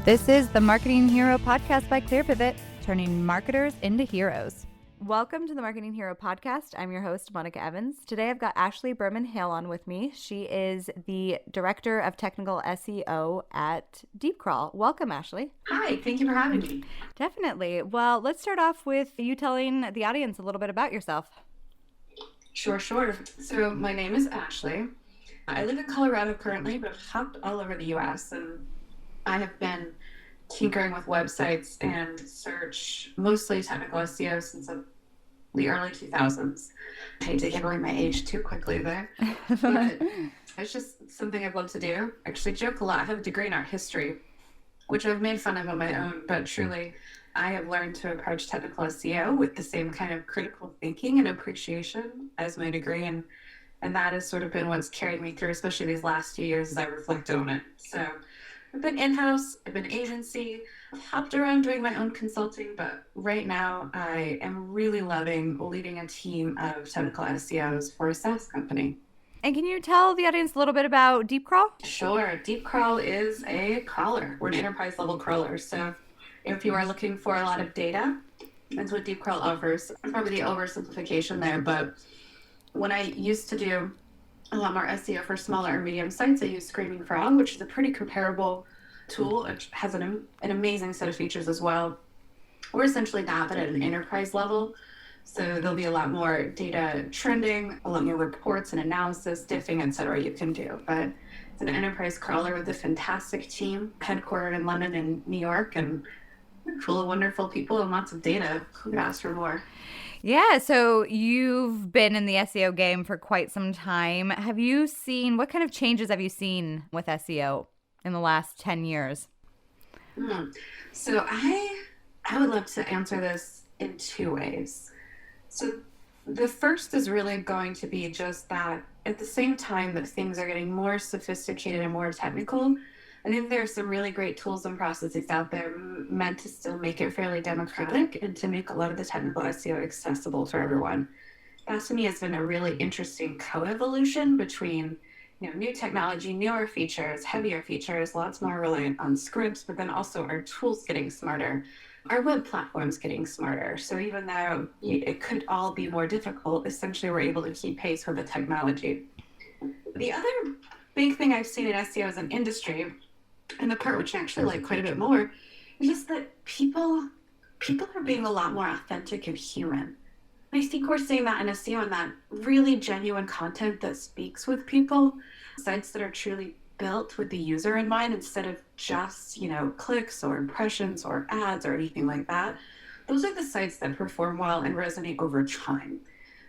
This is the Marketing Hero podcast by ClearPivot, turning marketers into heroes. Welcome to the Marketing Hero podcast. I'm your host, Monica Evans. Today I've got Berman Hale on with me. She is the Director of Technical SEO at DeepCrawl. Welcome, Ashley. Hi, thank you for having me. Definitely. Well, let's start off with you telling the audience a little bit about yourself. Sure. So my name is Ashley. I live in Colorado currently, but I've hopped all over the U.S. and I have been tinkering with websites and search, mostly technical SEO, since the early 2000s. I hate to give away my age too quickly there, but it's just something I've loved to do. I actually joke a lot. I have a degree in art history, which I've made fun of on my own, but truly I have learned to approach technical SEO with the same kind of critical thinking and appreciation as my degree, and that has sort of been what's carried me through, especially these last few years as I reflect on it. So I've been in-house, I've been agency, I've hopped around doing my own consulting, but right now I am really loving leading a team of technical SEOs for a SaaS company. And can you tell the audience a little bit about DeepCrawl? Sure. DeepCrawl is a crawler. We're an enterprise level crawler. So if you are looking for a lot of data, that's what DeepCrawl offers. Probably the oversimplification there, but when I used to do a lot more SEO for smaller or medium sites, I use Screaming Frog, which is a pretty comparable tool. It has an amazing set of features as well. We're essentially that, but at an enterprise level. So there'll be a lot more data trending, a lot more reports and analysis, diffing, etc. you can do. But it's an enterprise crawler with a fantastic team, headquartered in London and New York, and full of wonderful people and lots of data. Could ask for more. Yeah, so you've been in the SEO game for quite some time. What kind of changes have you seen with SEO in the last 10 years? So I would love to answer this in two ways. So the first is really going to be just that at the same time that things are getting more sophisticated and more technical, I think there are some really great tools and processes out there meant to still make it fairly democratic and to make a lot of the technical SEO accessible for everyone. That to me has been a really interesting co-evolution between new technology, newer features, heavier features, lots more reliant on scripts, but then also our tools getting smarter, our web platforms getting smarter. So even though it could all be more difficult, essentially we're able to keep pace with the technology. The other big thing I've seen in SEO as an industry, and the part which I actually like quite a bit more, is just that people are being a lot more authentic and human. I think we're seeing that in SEO, and that really genuine content that speaks with people, sites that are truly built with the user in mind instead of just, clicks or impressions or ads or anything like that. Those are the sites that perform well and resonate over time.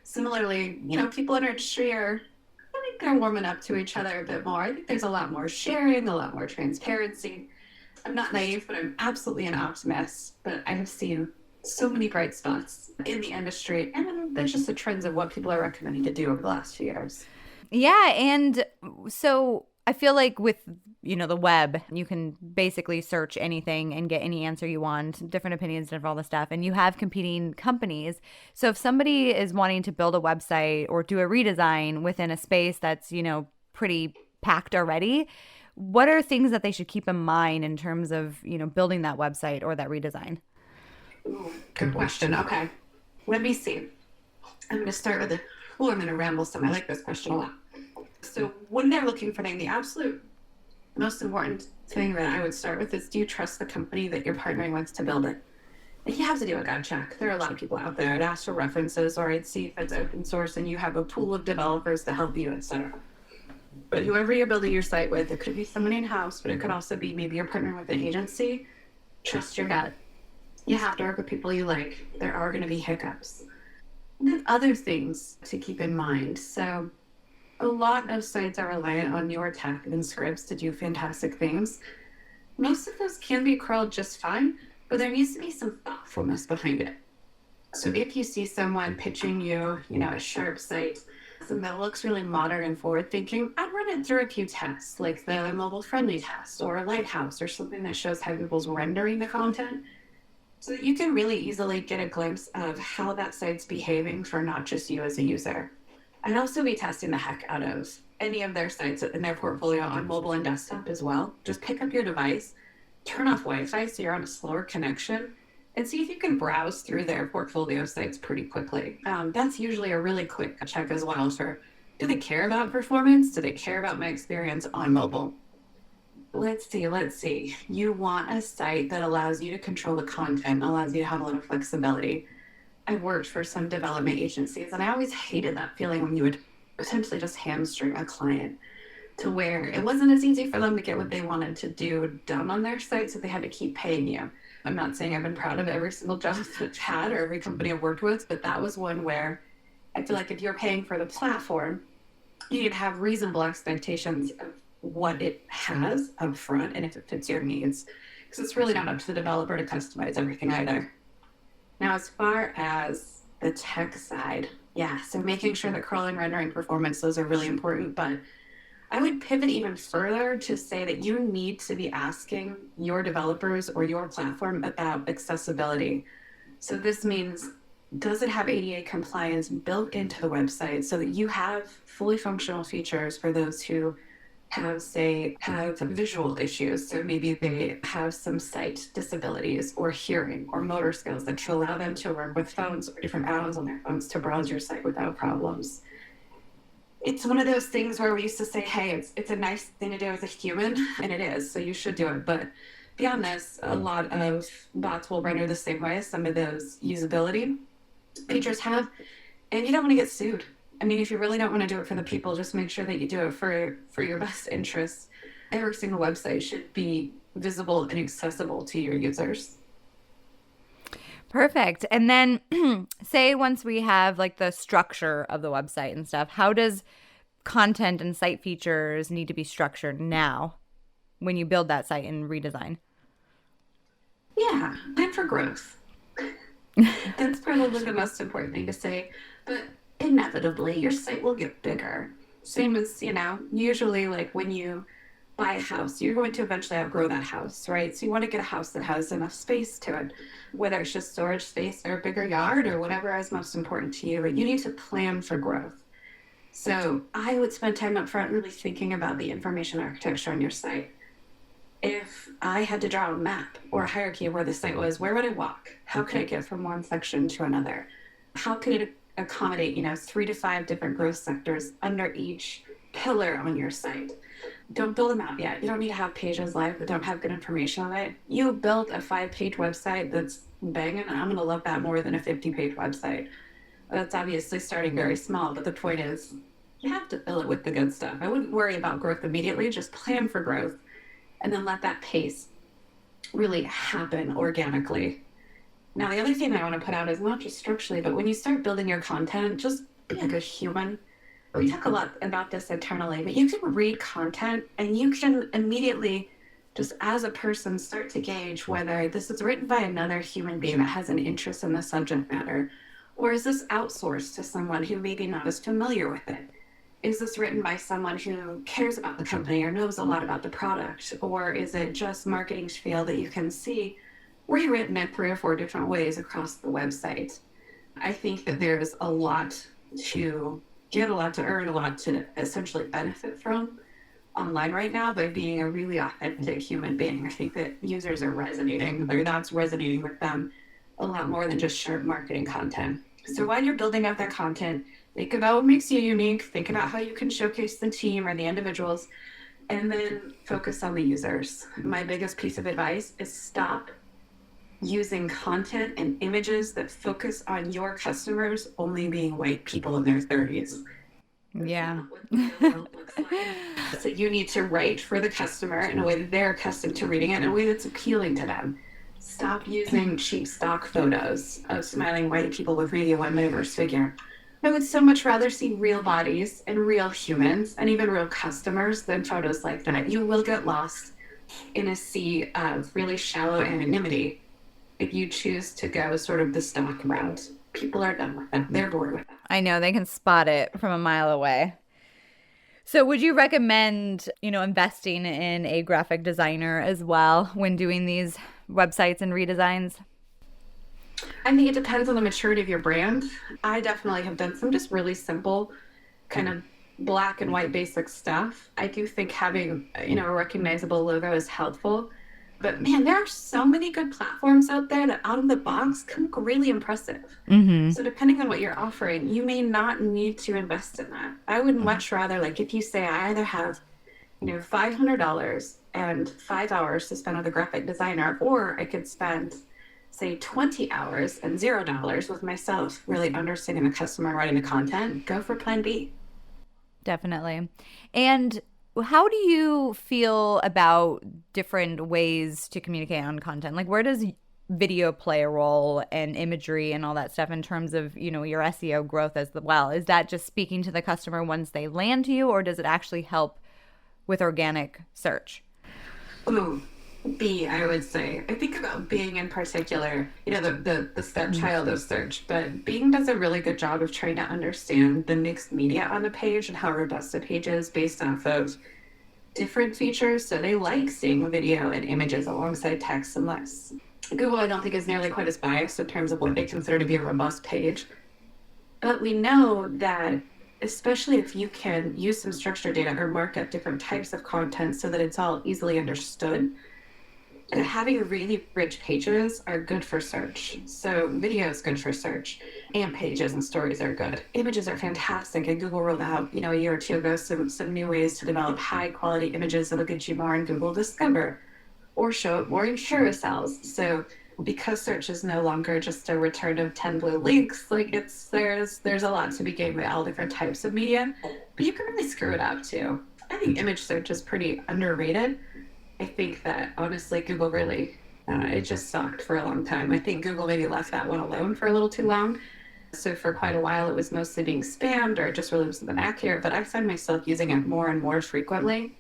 Similarly, people in our industry I think they're warming up to each other a bit more. I think there's a lot more sharing, a lot more transparency. I'm not naive, but I'm absolutely an optimist. But I have seen so many bright spots in the industry, and there's just the trends of what people are recommending to do over the last few years. Yeah, and so I feel like with, the web, you can basically search anything and get any answer you want, different opinions, different all the stuff, and you have competing companies. So if somebody is wanting to build a website or do a redesign within a space that's, pretty packed already, what are things that they should keep in mind in terms of, building that website or that redesign? Ooh, good question. Okay, let me see. I'm going to start with I'm going to ramble some. I like this question a lot. So when they're looking for anything, the absolute most important thing that I would start with is, do you trust the company that you're partnering with to build it? And you have to do a gut check. There are a lot of people out there. I'd ask for references, or I'd see if it's open source and you have a pool of developers to help you, etc. But whoever you're building your site with, it could be someone in-house, but it could also be maybe you're partnering with an agency. Trust your gut. You have to work with people you like. There are going to be hiccups. And then other things to keep in mind. So a lot of sites are reliant on your tech and scripts to do fantastic things. Most of those can be crawled just fine, but there needs to be some thoughtfulness behind it. So if you see someone pitching you, a sharp site, something that looks really modern and forward-thinking, I'd run it through a few tests, like the mobile-friendly test or a lighthouse or something that shows how people's rendering the content, so that you can really easily get a glimpse of how that site's behaving for not just you as a user. I'd also be testing the heck out of any of their sites in their portfolio on mobile and desktop as well. Just pick up your device, turn off Wi-Fi so you're on a slower connection, and see if you can browse through their portfolio sites pretty quickly. That's usually a really quick check as well for, do they care about performance? Do they care about my experience on mobile? Let's see. You want a site that allows you to control the content, allows you to have a lot of flexibility. I've worked for some development agencies, and I always hated that feeling when you would essentially just hamstring a client to where it wasn't as easy for them to get what they wanted to do done on their site, so they had to keep paying you. I'm not saying I've been proud of every single job I've had or every company I've worked with, but that was one where I feel like if you're paying for the platform, you need to have reasonable expectations of what it has up front and if it fits your needs. Because it's really not up to the developer to customize everything either. Now, as far as the tech side, yeah, so making sure that crawling, rendering, performance, those are really important. But I would pivot even further to say that you need to be asking your developers or your platform about accessibility. So this means, does it have ADA compliance built into the website so that you have fully functional features for those who have visual issues? So maybe they have some sight disabilities or hearing or motor skills that to allow them to work with phones or different add-ons on their phones to browse your site without problems. It's one of those things where we used to say, hey, it's a nice thing to do as a human, and it is, so you should do it. But beyond this, a lot of bots will render the same way as some of those usability features have, and you don't want to get sued. I mean, if you really don't want to do it for the people, just make sure that you do it for your best interests. Every single website should be visible and accessible to your users. Perfect. And then say once we have like the structure of the website and stuff, how does content and site features need to be structured now when you build that site and redesign? Yeah, plan for growth. That's probably the most important thing to say. But inevitably, your site will get bigger. Same as, usually like when you buy a house, you're going to eventually outgrow that house, right? So you want to get a house that has enough space to it, whether it's just storage space or a bigger yard or whatever is most important to you. You need to plan for growth. So I would spend time up front really thinking about the information architecture on your site. If I had to draw a map or a hierarchy of where the site was, where would I walk? How could I get from one section to another? How could it accommodate, 3 to 5 different growth sectors under each pillar on your site? Don't build a map yet. You don't need to have pages live that don't have good information on it. You build a 5-page website that's banging, and I'm going to love that more than a 50-page website. That's obviously starting very small, but the point is you have to fill it with the good stuff. I wouldn't worry about growth immediately. Just plan for growth and then let that pace really happen organically. Now, the other thing I want to put out is not just structurally, but when you start building your content, just be like a human. We talk a lot about this internally, but you can read content and you can immediately, just as a person, start to gauge whether this is written by another human being that has an interest in the subject matter, or is this outsourced to someone who maybe not as familiar with it? Is this written by someone who cares about the company or knows a lot about the product, or is it just marketing spiel that you can see rewritten in 3 or 4 different ways across the website? I think that there's a lot to get, a lot to earn, a lot to essentially benefit from online right now by being a really authentic human being. I think that users are resonating, or that's resonating with them a lot more than just sharp marketing content. So while you're building out that content, think about what makes you unique, think about how you can showcase the team or the individuals, and then focus on the users. My biggest piece of advice is stop using content and images that focus on your customers only being white people in their 30s. Yeah. So you need to write for the customer in a way that they're accustomed to reading it, in a way that's appealing to them. Stop using cheap stock photos of smiling white people with maybe a 1 diverse figure. I would so much rather see real bodies and real humans and even real customers than photos like that. You will get lost in a sea of really shallow anonymity if you choose to go sort of the stock route. People are done with it. They're bored with it. I know, they can spot it from a mile away. So would you recommend, investing in a graphic designer as well when doing these websites and redesigns? I think it depends on the maturity of your brand. I definitely have done some just really simple kind of black and white basic stuff. I do think having, a recognizable logo is helpful. But man, there are so many good platforms out there that out of the box can look really impressive. Mm-hmm. So depending on what you're offering, you may not need to invest in that. I would much rather, like, if you say I either have, $500 and 5 hours to spend with a graphic designer, or I could spend, say, 20 hours and $0 with myself, really understanding the customer and writing the content, go for plan B. Definitely. And how do you feel about different ways to communicate on content? Like, where does video play a role and imagery and all that stuff in terms of, your SEO growth as well? Is that just speaking to the customer once they land to you, or does it actually help with organic search? Ooh, B, I would say. I think about Bing in particular, the stepchild of search, but Bing does a really good job of trying to understand the mixed media on the page and how robust the page is based off of different features. So they like seeing video and images alongside text and less. Google, I don't think, is nearly quite as biased in terms of what they consider to be a robust page. But we know that, especially if you can use some structured data or mark up different types of content so that it's all easily understood, having really rich pages are good for search. So video is good for search, and pages and stories are good. Images are fantastic, and Google rolled out, a year or two ago, some new ways to develop high quality images that'll get you more in Google Discover or show up more in carousels. So because search is no longer just a return of 10 blue links, like there's a lot to be gained by all different types of media, but you can really screw it up too. I think image search is pretty underrated. I think that honestly, Google really, it just sucked for a long time. I think Google maybe left that one alone for a little too long. So for quite a while, it was mostly being spammed or it just really wasn't accurate, but I find myself using it more and more frequently.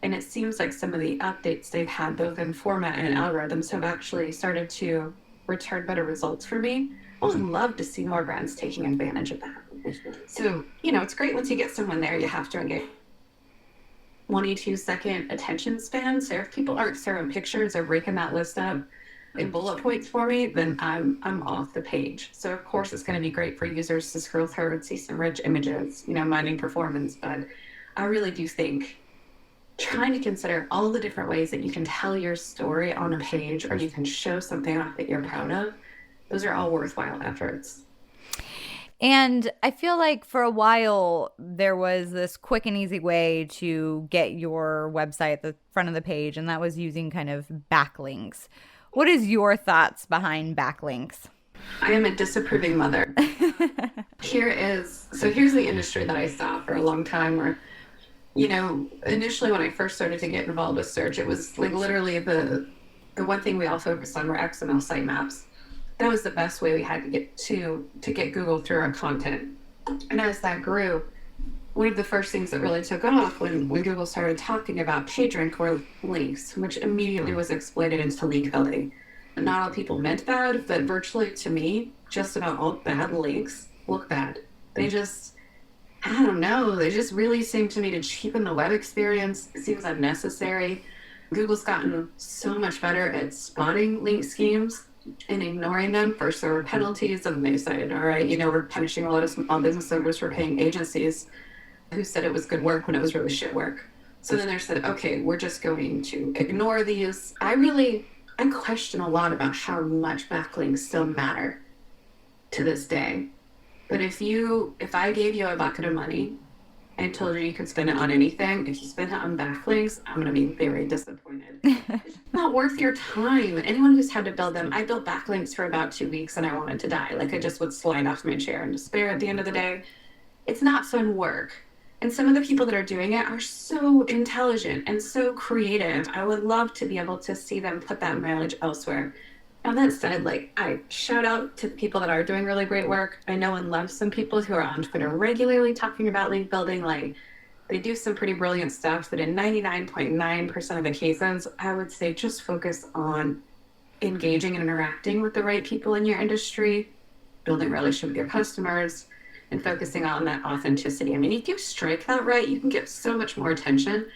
And it seems like some of the updates they've had, both in format and algorithms, have actually started to return better results for me. I would love to see more brands taking advantage of that. So, it's great once you get someone there, you have to engage. 22-second attention span. So if people aren't throwing pictures or breaking that list up in bullet points for me, then I'm off the page. So of course it's going to be great for users to scroll through and see some rich images, minding performance. But I really do think trying to consider all the different ways that you can tell your story on a page or you can show something off that you're proud of, those are all worthwhile efforts. And I feel like for a while, there was this quick and easy way to get your website at the front of the page, and that was using kind of backlinks. What is your thoughts behind backlinks? I am a disapproving mother. Here's the industry that I saw for a long time where, initially when I first started to get involved with search, it was like literally the one thing we all focused on were XML sitemaps. That was the best way we had to get Google through our content. And as that grew, one of the first things that really took off when Google started talking about PageRank were links, which immediately was exploited into link building. Not all people meant bad, but virtually to me, just about all bad links look bad. I don't know, they just really seem to me to cheapen the web experience. It seems unnecessary. Google's gotten so much better at spotting link schemes and ignoring them. First there were penalties, and they said, all right, we're punishing a lot of small business owners for paying agencies who said it was good work when it was really shit work. So then they said, okay, we're just going to ignore these. I question a lot about how much backlinks still matter to this day. But if I gave you a bucket of money and told you could spend it on anything, if you spend it on backlinks, I'm going to be very disappointed. It's not worth your time. Anyone who's had to build them, I built backlinks for about 2 weeks and I wanted to die. Like I just would slide off my chair in despair at the end of the day. It's not fun work. And some of the people that are doing it are so intelligent and so creative. I would love to be able to see them put that mileage elsewhere. Now that said, I shout out to the people that are doing really great work. I know and love some people who are on Twitter regularly talking about link building. They do some pretty brilliant stuff, but in 99.9% of the cases, I would say just focus on engaging and interacting with the right people in your industry, building a relationship with your customers, and focusing on that authenticity. I mean, if you strike that right, you can get so much more attention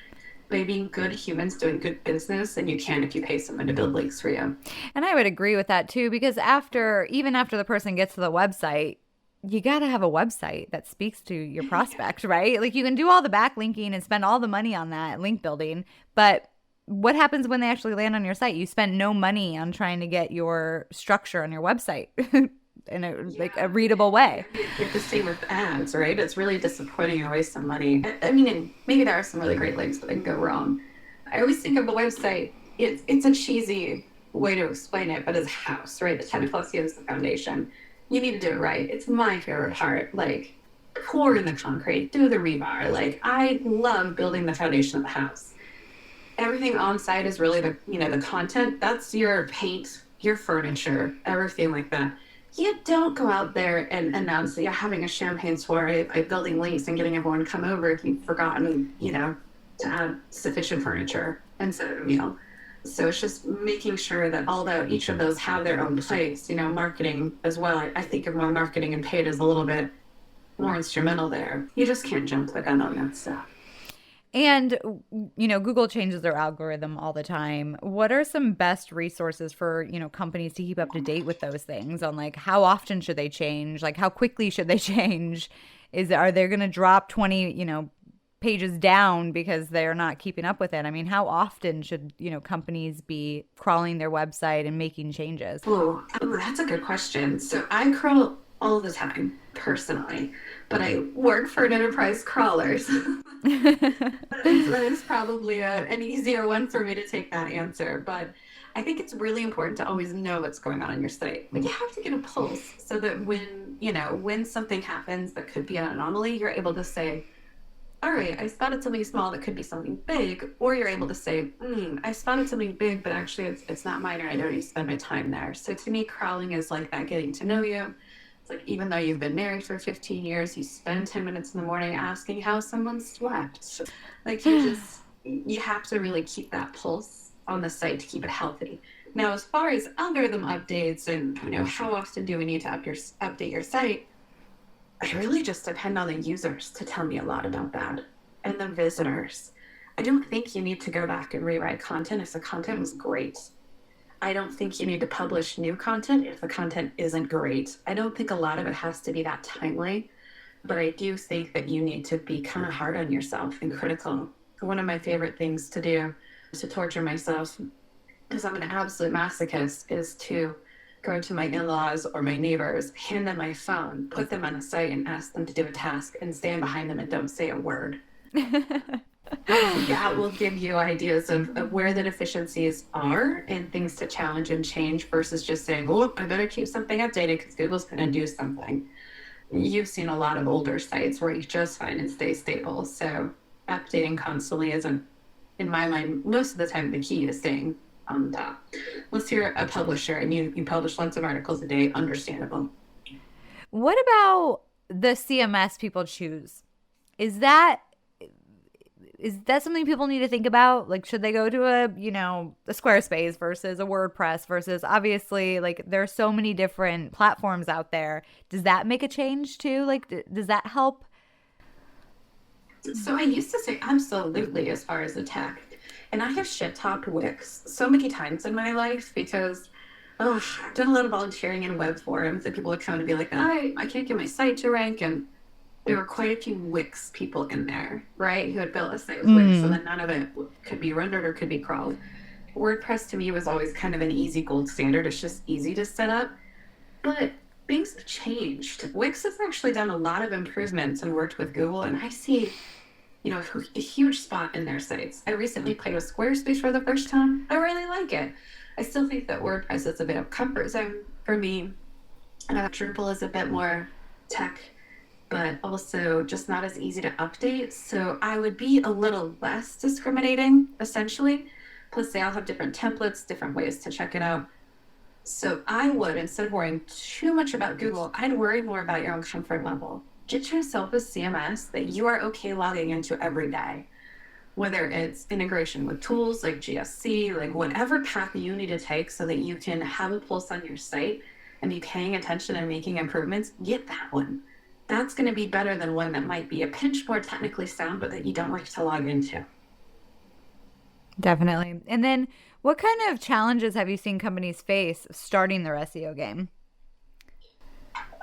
by being good humans doing good business than you can if you pay someone to build links for you. And I would agree with that too, because even after the person gets to the website, you got to have a website that speaks to your prospect, right? Like you can do all the backlinking and spend all the money on that link building, but what happens when they actually land on your site? You spent no money on trying to get your structure on your website in a like a Yeah. readable way. It's the same with ads, right? It's really disappointing. You waste some money. I mean, and maybe there are some really great links, but they can go wrong. I always think of the website, it's a cheesy way to explain it, but it's a house, right? The 10 plus years is the foundation. You need to do it right. It's my favorite part. Like, pour in the concrete, do the rebar. Like, I love building the foundation of the house. Everything on site is really the content. That's your paint, your furniture, everything like that. You don't go out there and announce that you're having a champagne soiree by building links and getting everyone to come over if you've forgotten, to add sufficient furniture instead of a meal. So it's just making sure that although each of those have their own place, marketing as well. I think of my marketing and paid as a little bit more instrumental there. You just can't jump the gun on that stuff. And, Google changes their algorithm all the time. What are some best resources for, companies to keep up to date with those things on like how often should they change? Like how quickly should they change? Are they going to drop 20, pages down because they're not keeping up with it? I mean, how often should, companies be crawling their website and making changes? Oh, that's a good question. So I crawl all the time personally, but I work for an enterprise crawler. So that is probably an easier one for me to take that answer. But I think it's really important to always know what's going on your site. Like you have to get a pulse so that when something happens that could be an anomaly, you're able to say, all right, I spotted something small that could be something big. Or you're able to say, I spotted something big, but actually it's not minor. I don't need to spend my time there. So to me, crawling is like that, getting to know you. It's like even though you've been married for 15 years, you spend 10 minutes in the morning asking how someone slept. Like you have to really keep that pulse on the site to keep it healthy. Now, as far as algorithm updates and how often do we need to update your site, I really just depend on the users to tell me a lot about that and the visitors. I don't think you need to go back and rewrite content if the content was great. I don't think you need to publish new content if the content isn't great. I don't think a lot of it has to be that timely, but I do think that you need to be kind of hard on yourself and critical. One of my favorite things to do to torture myself, because I'm an absolute masochist, is to go to my in-laws or my neighbors, hand them my phone, put them on a site and ask them to do a task and stand behind them and don't say a word. That will give you ideas of where the deficiencies are and things to challenge and change versus just saying, oh, I better keep something updated because Google's going to do something. You've seen a lot of older sites where you just find it stays stable. So updating constantly isn't, in my mind, most of the time the key to staying on top. Let's hear a publisher and you publish lots of articles a day, understandable. What about the CMS people choose? Is that something people need to think about? Like, should they go to a Squarespace versus a WordPress versus obviously like there are so many different platforms out there. Does that make a change too? Like, does that help? So I used to say absolutely as far as the tech. And I have shit talked Wix so many times in my life because I've done a lot of volunteering in web forums and people would come to be like, I can't get my site to rank. And there were quite a few Wix people in there, right, who had built a site with Wix, so then none of it could be rendered or could be crawled. WordPress to me was always kind of an easy gold standard. It's just easy to set up. But things have changed. Wix has actually done a lot of improvements and worked with Google, and I see a huge spot in their sites. I recently played with Squarespace for the first time. I really like it. I still think that WordPress is a bit of a comfort zone for me. Drupal is a bit more tech, but also just not as easy to update. So I would be a little less discriminating, essentially. Plus, they all have different templates, different ways to check it out. So I would, instead of worrying too much about Google, I'd worry more about your own comfort level. Get yourself a CMS that you are okay logging into every day. Whether it's integration with tools like GSC, like whatever path you need to take so that you can have a pulse on your site and be paying attention and making improvements, get that one. That's going to be better than one that might be a pinch more technically sound, but that you don't like to log into. Definitely. And then what kind of challenges have you seen companies face starting their SEO game?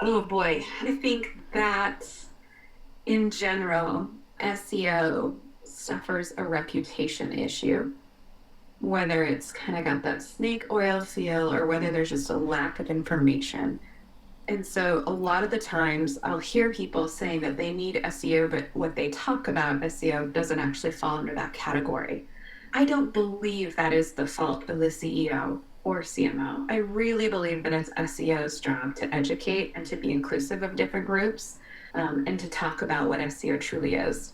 Oh boy, I think that in general, SEO suffers a reputation issue. whether it's kind of got that snake oil feel or whether there's just a lack of information. And so a lot of the times I'll hear people saying that they need SEO, but what they talk about SEO doesn't actually fall under that category. I don't believe that is the fault of the CEO or CMO. I really believe that it's SEO's job to educate and to be inclusive of different groups, and to talk about what SEO truly is.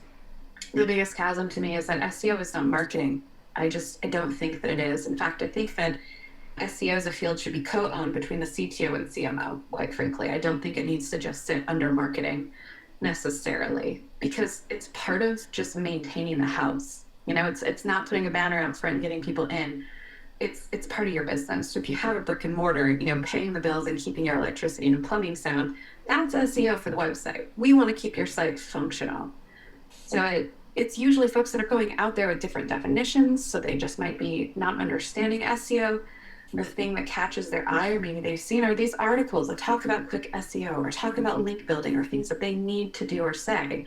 The biggest chasm to me is that SEO is not marketing. I don't think that it is. In fact, I think that SEO as a field should be co-owned between the CTO and CMO, quite frankly. I don't think it needs to just sit under marketing necessarily, because it's part of just maintaining the house. It's not putting a banner out front and getting people in. It's part of your business. So if you have a brick and mortar, paying the bills and keeping your electricity and plumbing sound, that's SEO for the website. We want to keep your site functional. So it's usually folks that are going out there with different definitions, so they just might be not understanding SEO. The thing that catches their eye, or maybe they've seen, are these articles that talk about quick SEO or talk about link building or things that they need to do or say.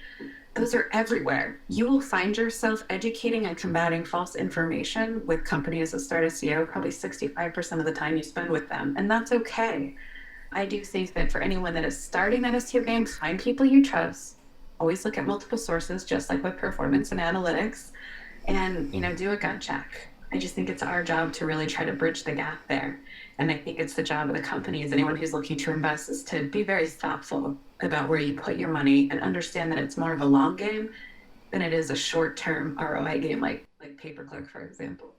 Those are everywhere. You will find yourself educating and combating false information with companies that start SEO probably 65% of the time you spend with them, and that's okay. I do think that for anyone that is starting that SEO game, find people you trust. Always look at multiple sources, just like with performance and analytics, and do a gut check. I just think it's our job to really try to bridge the gap there. And I think it's the job of the companies, anyone who's looking to invest, is to be very thoughtful about where you put your money and understand that it's more of a long game than it is a short-term ROI game, like pay-per-click, for example.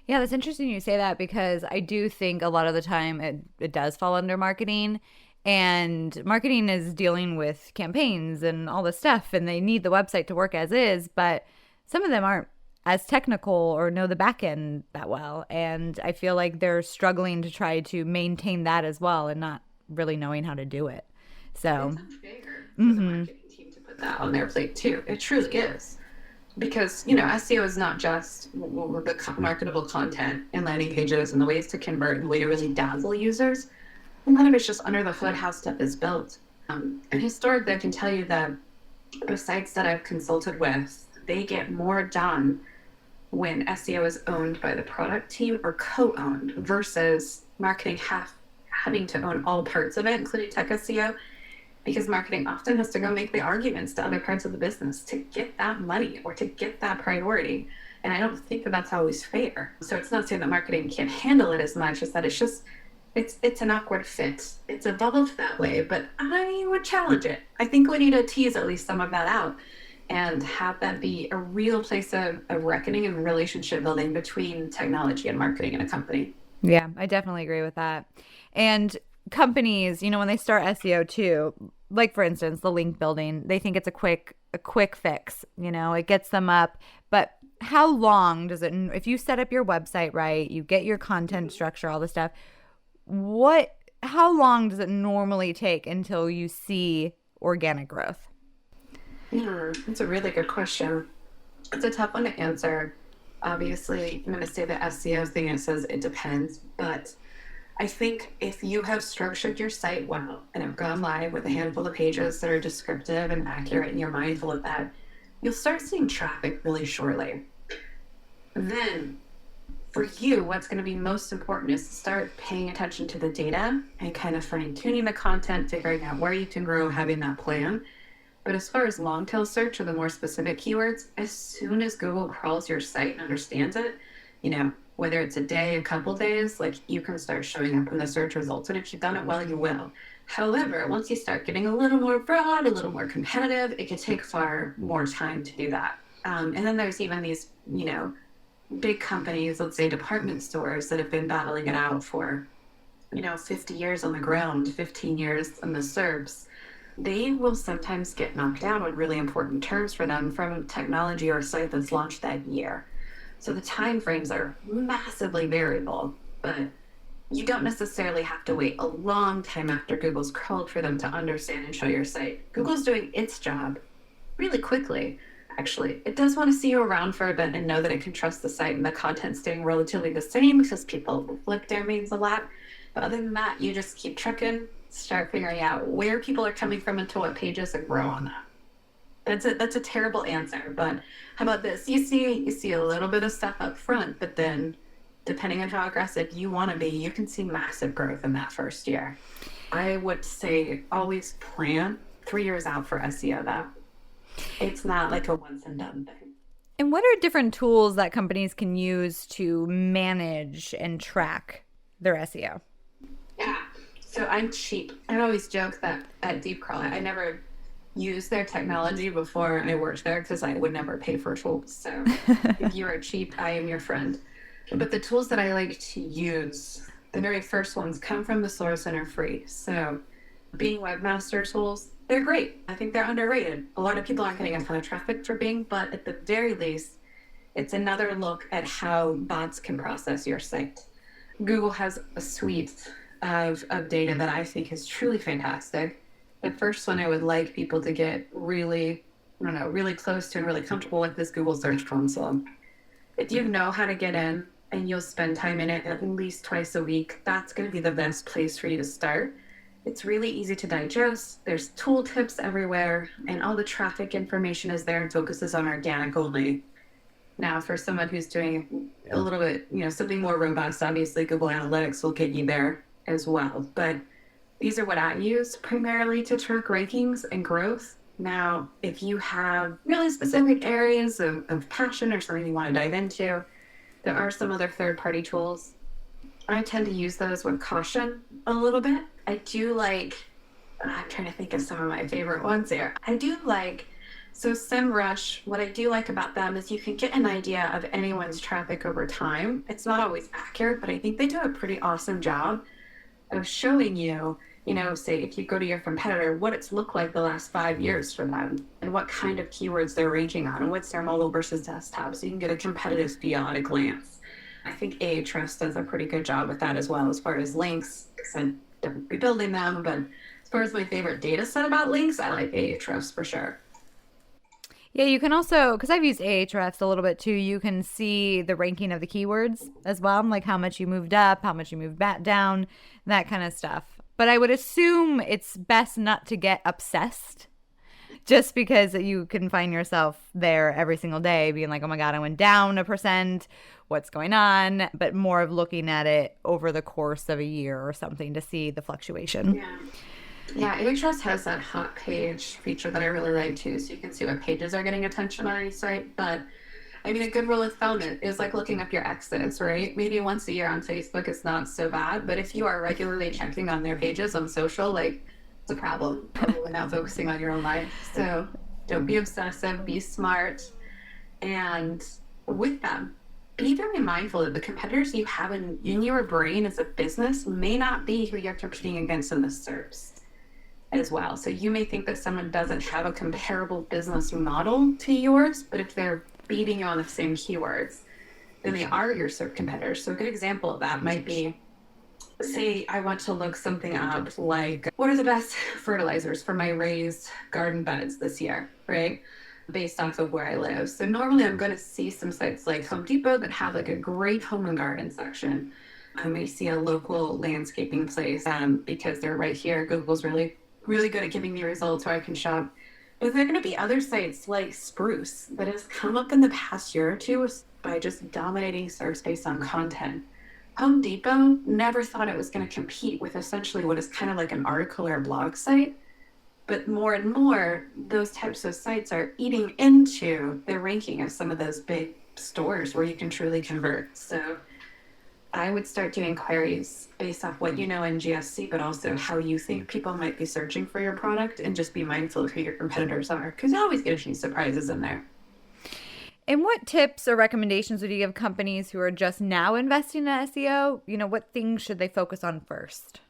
Yeah, that's interesting you say that, because I do think a lot of the time it does fall under marketing. And marketing is dealing with campaigns and all this stuff, and they need the website to work as is, but some of them aren't as technical or know the back end that well. And I feel like they're struggling to try to maintain that as well and not really knowing how to do it. So, It's unfair for the marketing team to put that on their plate too. It truly is. Because, SEO is not just the marketable content and landing pages and the ways to convert and the way to really dazzle users. A lot of it's just under the hood how stuff is built. And historically, I can tell you that the sites that I've consulted with, they get more done when SEO is owned by the product team or co-owned versus marketing having to own all parts of it, including tech SEO, because marketing often has to go make the arguments to other parts of the business to get that money or to get that priority. And I don't think that that's always fair. So it's not saying that marketing can't handle it as much as that it's an awkward fit. It's evolved that way, but I would challenge it. I think we need to tease at least some of that out and have that be a real place of reckoning and relationship building between technology and marketing in a company. yeah, I definitely agree with that. And companies, when they start SEO too, like for instance, the link building, they think it's a quick fix, it gets them up. But how long does it, if you set up your website right, you get your content structure, all the stuff, how long does it normally take until you see organic growth? That's a really good question. It's a tough one to answer. Obviously, I'm going to say the SEO thing, it says it depends, but I think if you have structured your site well and have gone live with a handful of pages that are descriptive and accurate and you're mindful of that, you'll start seeing traffic really shortly. Then for you, what's going to be most important is to start paying attention to the data and kind of fine tuning the content, figuring out where you can grow, having that plan. But as far as long tail search or the more specific keywords, as soon as Google crawls your site and understands it, whether it's a day, a couple days, like you can start showing up in the search results. And if you've done it well, you will. However, once you start getting a little more broad, a little more competitive, it can take far more time to do that. And then there's even these, big companies, let's say department stores, that have been battling it out for, 50 years on the ground, 15 years on the SERPs. They will sometimes get knocked down on really important terms for them from technology or a site that's launched that year. So the time frames are massively variable, but you don't necessarily have to wait a long time after Google's crawled for them to understand and show your site. Google's doing its job really quickly. Actually, it does want to see you around for a bit and know that it can trust the site and the content staying relatively the same because people flip domains a lot. But other than that, you just keep trucking, start figuring out where people are coming from and to what pages and grow on that. That's a terrible answer. But how about this? You see a little bit of stuff up front, but then depending on how aggressive you want to be, you can see massive growth in that first year. I would say always plan 3 years out for SEO though. It's not like a once and done thing. And what are different tools that companies can use to manage and track their SEO? Yeah. So I'm cheap. I always joke that at Deep Crawl, I never used their technology before I worked there because I would never pay for tools. So if you are cheap, I am your friend. But the tools that I like to use, the very first ones come from the source and are free. So Bing webmaster tools, they're great. I think they're underrated. A lot of people aren't getting a ton of traffic for Bing, but at the very least, it's another look at how bots can process your site. Google has a suite of data that I think is truly fantastic. The first one I would like people to get really, I don't know, really close to and really comfortable with is Google Search Console. If you know how to get in and you'll spend time in it at least twice a week, that's going to be the best place for you to start. It's really easy to digest. There's tooltips everywhere, and all the traffic information is there and focuses on organic only. Now, for someone who's doing a little bit, something more robust, obviously Google Analytics will get you there as well. But these are what I use primarily to track rankings and growth. Now, if you have really specific areas of passion or something you want to dive into, there are some other third-party tools. I tend to use those with caution a little bit. I do like, I'm trying to think of some of my favorite ones here. So SEMrush, what I do like about them is you can get an idea of anyone's traffic over time. It's not always accurate, but I think they do a pretty awesome job of showing you, say if you go to your competitor, what it's looked like the last 5 years for them and what kind of keywords they're ranging on and what's their mobile versus desktop. So you can get a competitive feel at a glance. I think Ahrefs does a pretty good job with that as well as far as links, because I'm rebuilding them. But as far as my favorite data set about links, I like Ahrefs for sure. Yeah, you can also, because I've used Ahrefs a little bit too, you can see the ranking of the keywords as well, like how much you moved up, how much you moved back down, that kind of stuff. But I would assume it's best not to get obsessed just because you can find yourself there every single day being like, oh my God, I went down 1%. What's going on? But more of looking at it over the course of a year or something to see the fluctuation. Yeah. Yeah, Ahrefs has that hot page feature that I really like too, so you can see what pages are getting attention on your site. But I mean, a good rule of thumb is like looking up your exes, right? Maybe once a year on Facebook is not so bad, but if you are regularly checking on their pages on social, like it's a problem. Probably not focusing on your own life. So don't be obsessive, be smart, and with them, be very mindful that the competitors you have in your brain as a business may not be who you're competing against in the SERPs as well. So you may think that someone doesn't have a comparable business model to yours, but if they're beating you on the same keywords, then they are your SERP competitors. So a good example of that might be, say I want to look something up like, what are the best fertilizers for my raised garden beds this year, right? Based off of where I live. So normally I'm going to see some sites like Home Depot that have like a great home and garden section. I may see a local landscaping place because they're right here. Google's really good at giving me results where I can shop. But there are going to be other sites like Spruce that has come up in the past year or two by just dominating search based on content. Home Depot never thought it was going to compete with essentially what is kind of like an article or a blog site. But more and more, those types of sites are eating into the ranking of some of those big stores where you can truly convert. So I would start doing queries based off what you know in GSC, but also how you think people might be searching for your product, and just be mindful of who your competitors are, because you always get a few surprises in there. And what tips or recommendations would you give companies who are just now investing in SEO? What things should they focus on first?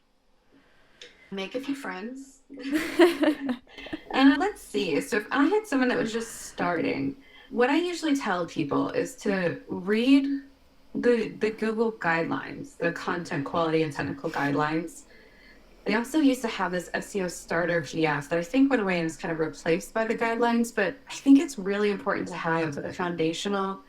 Make a few friends. Let's see. So if I had someone that was just starting, what I usually tell people is to read the Google guidelines, the content quality and technical guidelines. They also used to have this SEO starter PDF that I think went away and is kind of replaced by the guidelines, but I think it's really important to have a foundational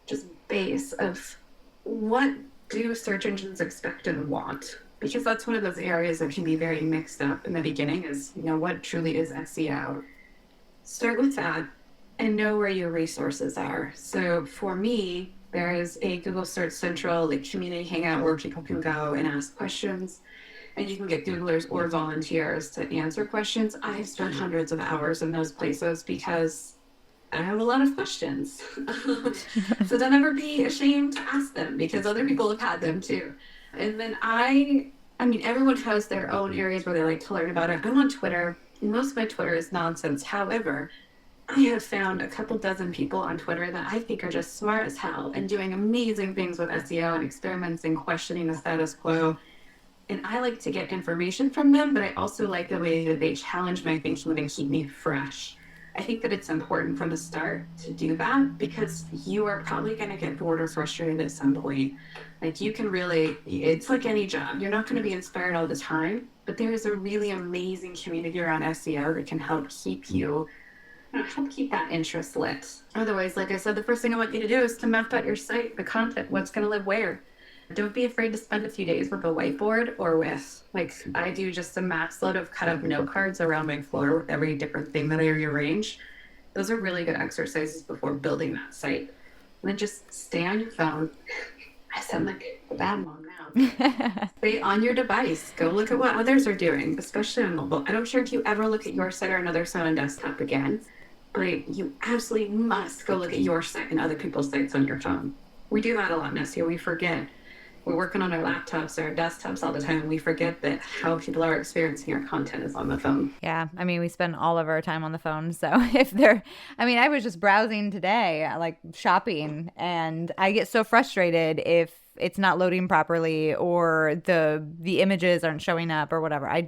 just base of what do search engines expect and want, because that's one of those areas that can be very mixed up in the beginning is, what truly is SEO. start with that and know where your resources are. So for me, there is a Google Search Central like community hangout where people can go and ask questions, and you can get Googlers or volunteers to answer questions. I've spent hundreds of hours in those places because I have a lot of questions. So don't ever be ashamed to ask them because other people have had them too. And then I mean, everyone has their own areas where they like to learn about it. I'm on Twitter. Most of my Twitter is nonsense. However, I have found a couple dozen people on Twitter that I think are just smart as hell and doing amazing things with SEO and experiments and questioning the status quo. And I like to get information from them, but I also like the way that they challenge my thinking and keep me fresh. I think that it's important from the start to do that because you are probably going to get bored or frustrated at some point. Like you can really, it's like any job. You're not going to be inspired all the time, but there is a really amazing community around SEO that can help keep help keep that interest lit. Otherwise, like I said, the first thing I want you to do is to map out your site, the content, what's going to live where. Don't be afraid to spend a few days with a whiteboard or with, like, I do just a mass load of cut up note cards around my floor with every different thing that I rearrange. Those are really good exercises before building that site. And then just stay on your phone. I sound like a bad mom now. Stay on your device. Go look at what others are doing, especially on mobile. I don't care if you ever look at your site or another site on desktop again. But you absolutely must go look at your site and other people's sites on your phone. We do that a lot in SEO. We forget. We're working on our laptops or our desktops all the time. We forget that how people are experiencing our content is on the phone. Yeah, I mean, we spend all of our time on the phone. So if they're, I mean, I was just browsing today, like shopping, and I get so frustrated if it's not loading properly or the images aren't showing up or whatever. I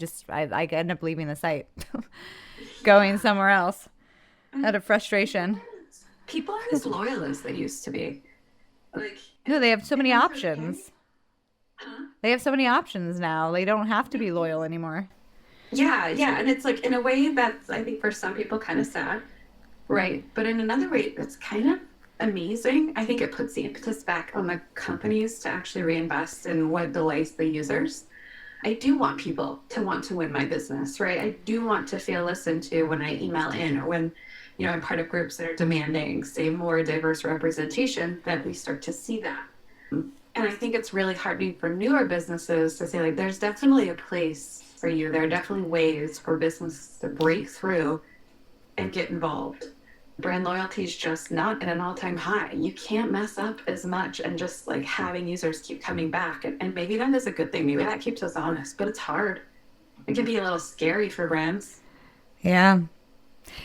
end up leaving the site, going somewhere else out of frustration. People aren't as loyal as they used to be. Like, No, they have so many that's okay. options. Huh? They have so many options now. They don't have to be loyal anymore. Yeah, yeah. And it's like in a way that's, I think, for some people kind of sad. Right. But in another way, it's kind of amazing. I think it puts the impetus back on the companies to actually reinvest in what delights the users. I do want people to want to win my business, right? I do want to feel listened to when I email in or when, I'm part of groups that are demanding, say, more diverse representation, that we start to see that. And I think it's really heartening for newer businesses to say, like, there's definitely a place for you. There are definitely ways for businesses to break through and get involved. Brand loyalty is just not at an all-time high. You can't mess up as much and just like having users keep coming back. And maybe that is a good thing. Maybe that keeps us honest, but it's hard. It can be a little scary for brands. Yeah.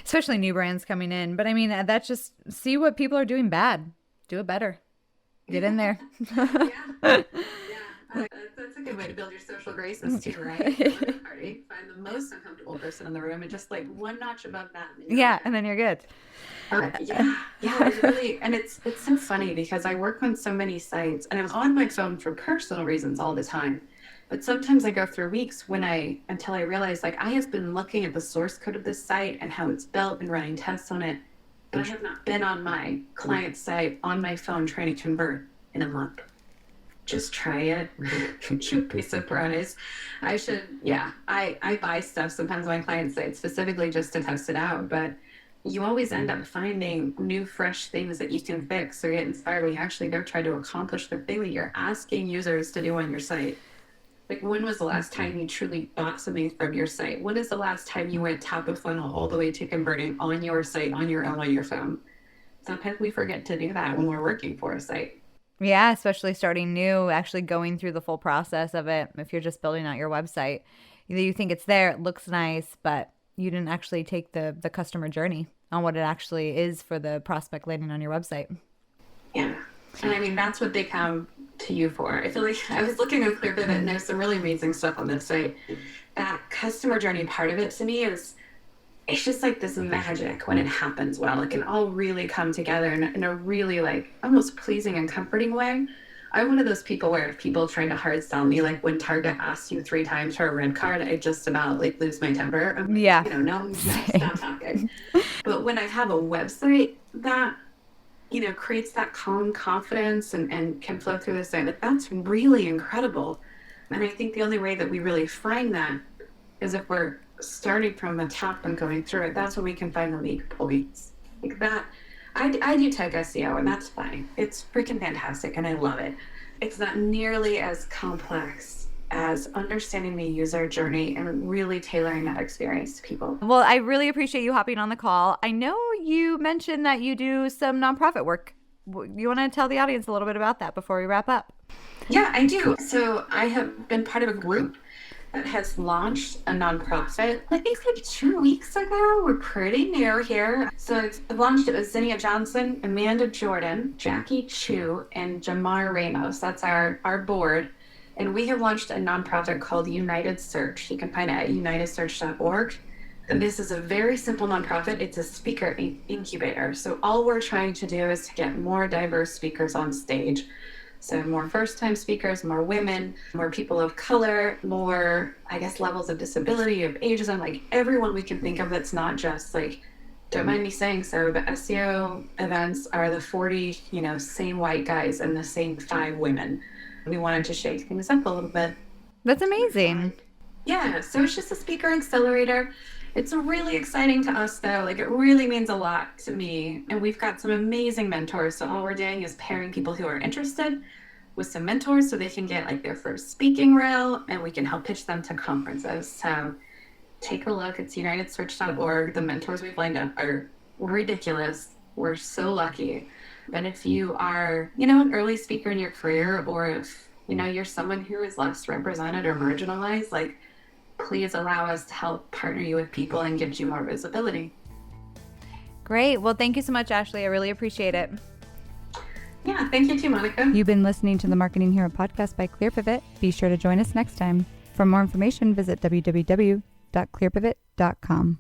Especially new brands coming in. But I mean, that's just see what people are doing bad. Do it better. Get in there. Yeah. Yeah. That's a good way to build your social graces too, right? Go to the party, find the most uncomfortable person in the room, and just like one notch above that. Yeah, and then you're good. Yeah, it's really, and it's so funny because I work on so many sites, and I'm on my phone for personal reasons all the time. But sometimes I go through weeks until I realize like I have been looking at the source code of this site and how it's built and running tests on it, but I have not been on my client site on my phone trying to convert in a month. Just try it. You'd be surprised. I buy stuff sometimes on my client site specifically just to test it out, but you always end up finding new, fresh things that you can fix or get inspired when you actually go try to accomplish the thing that you're asking users to do on your site. Like, when was the last time you truly bought something from your site? When is the last time you went top of funnel all the way to converting on your site, on your own, on your phone? Sometimes we forget to do that when we're working for a site. Yeah, especially starting new, actually going through the full process of it. If you're just building out your website, you think it's there, it looks nice, but you didn't actually take the customer journey on what it actually is for the prospect landing on your website. Yeah. And I mean, that's what they come to you for. I feel like I was looking at Clearbit and there's some really amazing stuff on this site. That customer journey part of it to me is, it's just like this magic when it happens well. It can all really come together in a really like almost pleasing and comforting way. I'm one of those people where if people trying to hard sell me, like when Target asks you 3 times for a red card, I just about like lose my temper. I'm like, Yeah. No, stop talking. But when I have a website that, creates that calm confidence and can flow through the site, that's really incredible. And I think the only way that we really find that is if we're starting from the top and going through it, that's when we can find the weak points. Like that, I do tech SEO, and that's fine. It's freaking fantastic, and I love it. It's not nearly as complex as understanding the user journey and really tailoring that experience to people. Well, I really appreciate you hopping on the call. I know you mentioned that you do some nonprofit work. You want to tell the audience a little bit about that before we wrap up? Yeah, I do. So I have been part of a group that has launched a nonprofit, I think like 2 weeks ago. We're pretty new here. So I've launched it with Zinnia Johnson, Amanda Jordan, Jackie Chu, and Jamar Ramos. That's our board. And we have launched a nonprofit called United Search. You can find it at unitedsearch.org. And this is a very simple nonprofit. It's a speaker incubator. So all we're trying to do is to get more diverse speakers on stage. So more first-time speakers, more women, more people of color, more, I guess, levels of disability, of ageism, like everyone we can think of that's not just like, don't mind me saying so, but SEO events are the 40, same white guys and the same 5 women. We wanted to shake things up a little bit. That's amazing. Yeah, so it's just a speaker accelerator. It's really exciting to us, though. Like, it really means a lot to me. And we've got some amazing mentors. So all we're doing is pairing people who are interested with some mentors so they can get like their first speaking reel, and we can help pitch them to conferences. So take a look. It's unitedsearch.org. The mentors we've lined up are ridiculous. We're so lucky. But if you are, an early speaker in your career, or if, you're someone who is less represented or marginalized, like, please allow us to help partner you with people and get you more visibility. Great. Well, thank you so much, Ashley. I really appreciate it. Yeah, thank you too, Monica. You've been listening to the Marketing Hero podcast by ClearPivot. Be sure to join us next time. For more information, visit www.clearpivot.com.